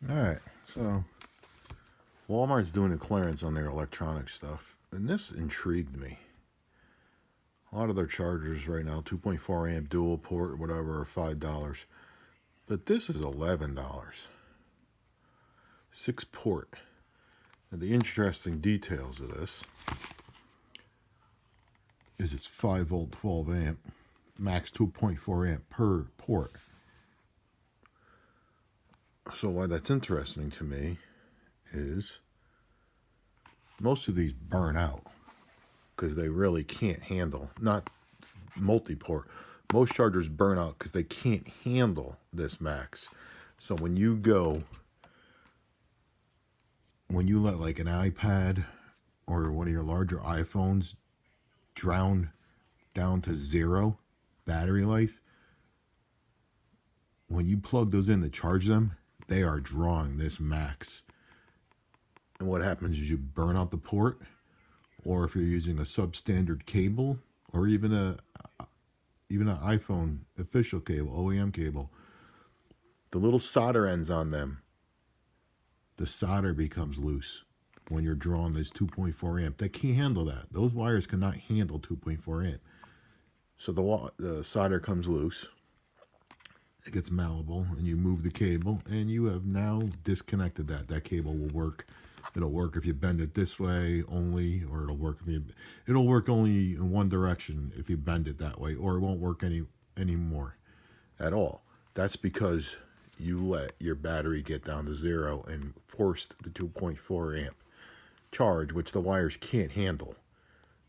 Alright, so Walmart's doing a clearance on their electronic stuff, and this intrigued me. A lot of their chargers right now, 2.4 amp dual port, whatever, are $5. But this is $11. 6 port. And the interesting details of this is it's 5 volt, 12 amp, max 2.4 amp per port. So why that's interesting to me is most of these burn out because they really can't handle, not multi-port. Most chargers burn out because they can't handle this max. So when you let like an iPad or one of your larger iPhones drown down to 0 battery life, when you plug those in to charge them, they are drawing this max. And what happens is you burn out the port, or if you're using a substandard cable, or even an iPhone official cable, OEM cable, the little solder ends on them, the solder becomes loose when you're drawing this 2.4 amp. They can't handle that. Those wires cannot handle 2.4 amp. So the solder comes loose. It gets malleable, and you move the cable, and you have now disconnected that. That cable will work. It'll work if you bend it this way only, or it'll work only in one direction if you bend it that way, or it won't work anymore at all. That's because you let your battery get down to 0 and forced the 2.4 amp charge, which the wires can't handle.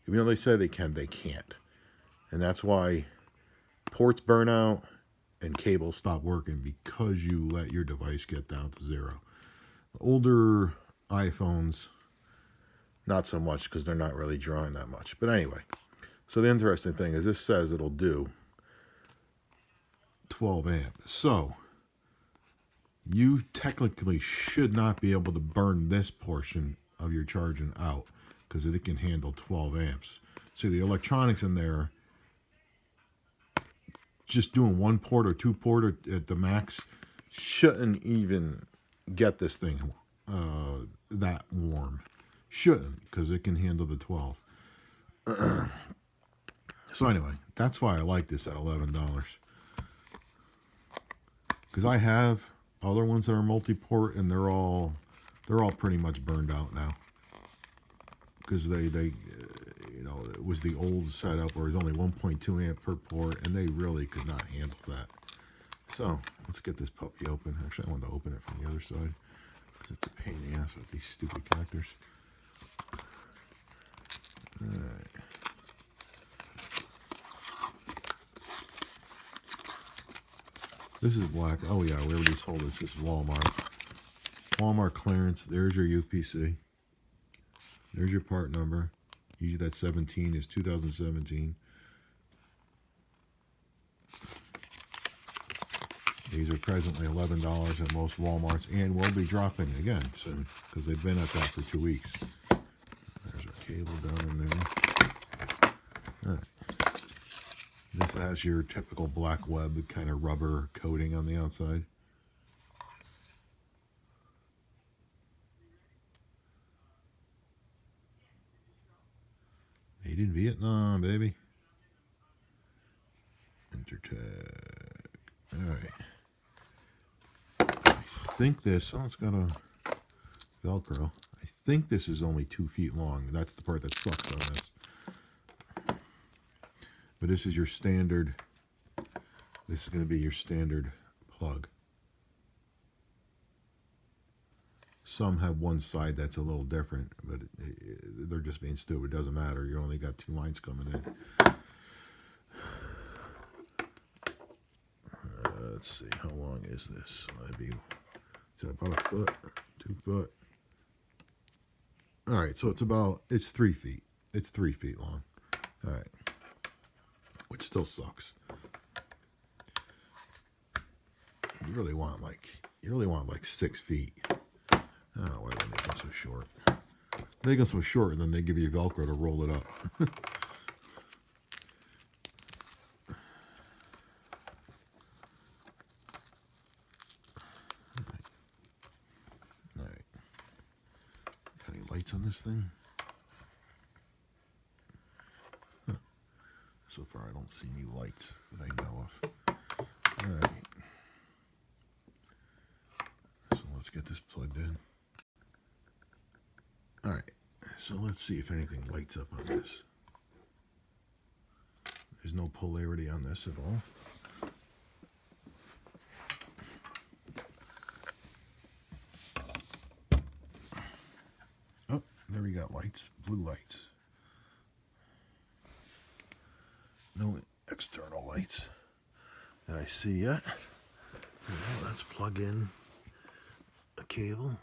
Even though they say they can, they can't. And that's why ports burn out and cables stop working, because you let your device get down to 0. Older iPhones, not so much, because they're not really drawing that much. But anyway, so the interesting thing is this says it'll do 12 amp. So you technically should not be able to burn this portion of your charging out, because it can handle 12 amps. So the electronics in there, just doing 1 port or 2 port at the max, shouldn't even get this thing that warm. Shouldn't, because it can handle the 12. So anyway, that's why I like this at $11. Because I have other ones that are multi-port, and they're all pretty much burned out now. Because they it was the old setup where it was only 1.2 amp per port, and they really could not handle that. So let's get this puppy open. Actually, I wanted to open it from the other side, because it's a pain in the ass with these stupid connectors. Alright. This is black. Oh yeah, we already sold this. This is Walmart. Walmart clearance. There's your UPC. There's your part number. Usually that 17 is 2017. These are presently $11 at most Walmarts, and will be dropping again soon, because they've been at that for 2 weeks. There's our cable down in there. All right. This has your typical Blackweb kind of rubber coating on the outside. Made in Vietnam, baby. Intertech. All right. I think this, oh, it's got a Velcro. I think this is only 2 feet long. That's the part that sucks on this. But this is your standard, this is going to be your standard plug. Some have one side that's a little different, but they're just being stupid. It doesn't matter. You only got 2 lines coming in. Let's see, how long is this? Maybe it's about a foot, 2 foot. All right, so it's 3 feet. It's 3 feet long. All right, which still sucks. You really want like 6 feet. I don't know why they make them so short. Make them so short, and then they give you Velcro to roll it up. lights on this thing? Huh. So far I don't see any lights that I know of. Alright. So let's get this plugged in. Alright, so let's see if anything lights up on this. There's no polarity on this at all. Oh, there we got lights, blue lights. No external lights that I see yet. Now let's plug in a cable.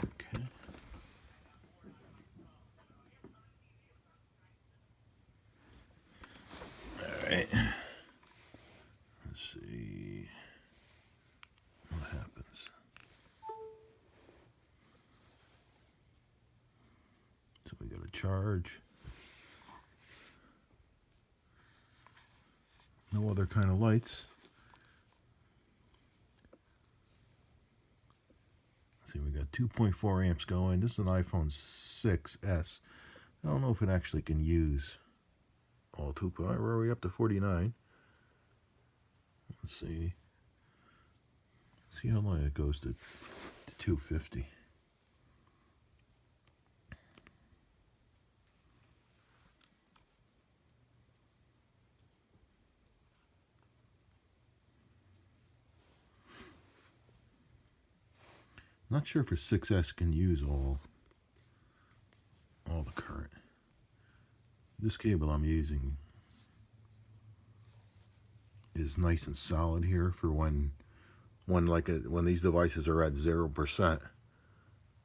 Okay. All right. Let's see what happens. So we got a charge. No other kind of lights. See, we got 2.4 amps going. This is an iPhone 6S. I don't know if it actually can use all 2.0. Where are we up to 49? Let's see. See how long it goes to 250. Not sure if a 6S can use all the current. This cable I'm using is nice and solid here for when these devices are at 0%.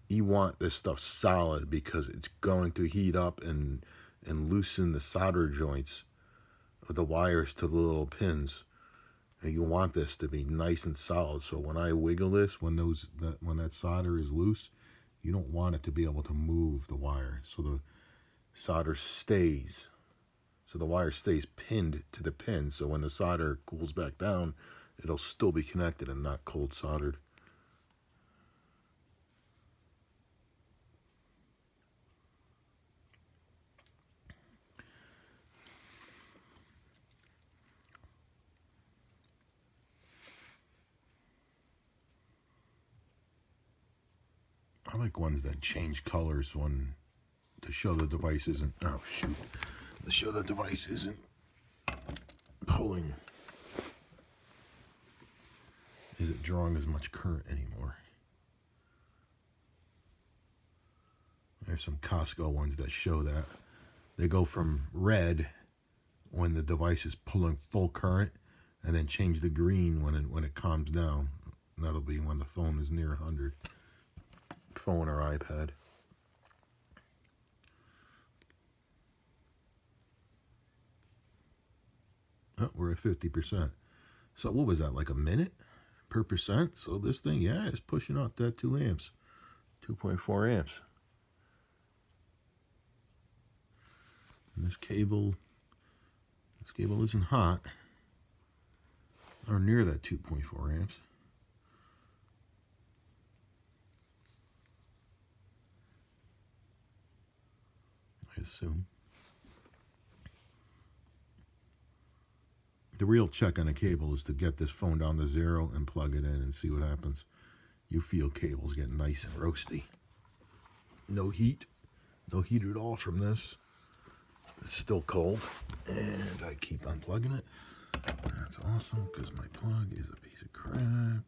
You want this stuff solid because it's going to heat up and loosen the solder joints of the wires to the little pins. And you want this to be nice and solid. So when I wiggle this, when that solder is loose, you don't want it to be able to move the wire. So the solder stays. So the wire stays pinned to the pin. So when the solder cools back down, it'll still be connected and not cold soldered. I like ones that change colors to show the device isn't, oh shoot, to show the device isn't pulling, isn't drawing as much current anymore. There's some Costco ones that show that. They go from red when the device is pulling full current and then change the green when it calms down. That'll be when the phone is near 100. Phone or iPad. Oh, we're at 50%. So what was that, like a minute per percent? So this thing, yeah, it's pushing out that 2 amps. 2.4 amps. And this cable isn't hot or near that 2.4 amps. I assume. The real check on a cable is to get this phone down to 0 and plug it in and see what happens. You feel cables get nice and roasty. No heat. No heat at all from this. It's still cold. And I keep unplugging it. That's awesome because my plug is a piece of crap.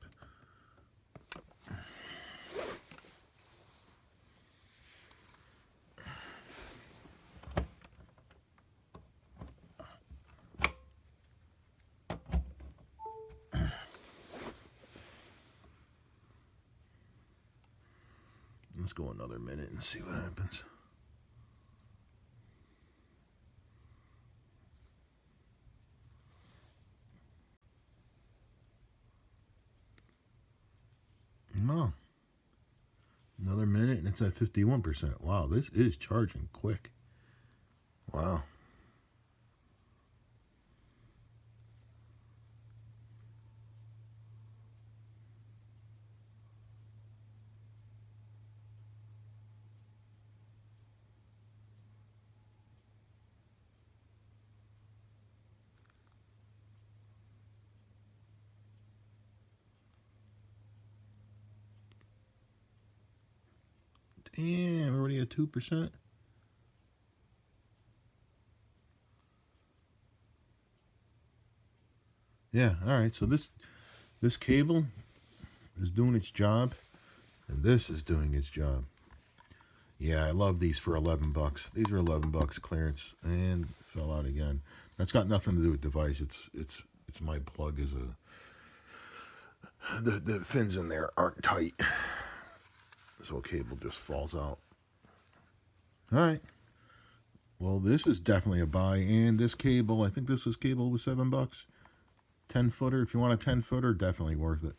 Let's go another minute and see what happens. No. Another minute and it's at 51%. Wow, this is charging quick. Wow. Damn, already at 2%. Yeah, all right. So this cable is doing its job, and this is doing its job. Yeah, I love these for 11 bucks. These are 11 bucks clearance, and fell out again. That's got nothing to do with device. It's my plug is the fins in there aren't tight, so cable just falls out. All right. Well, this is definitely a buy, and this cable, I think this cable was 7 bucks. 10 footer. If you want a 10 footer, definitely worth it.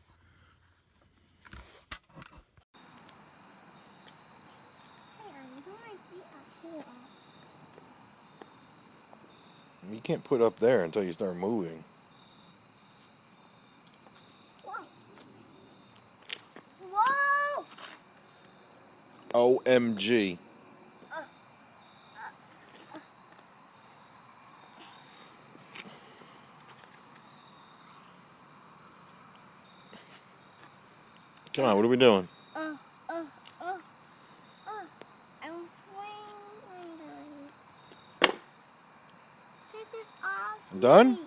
You can't put up there until you start moving. Whoa! OMG. Come on, what are we doing? I'm playing. This is awesome. Done?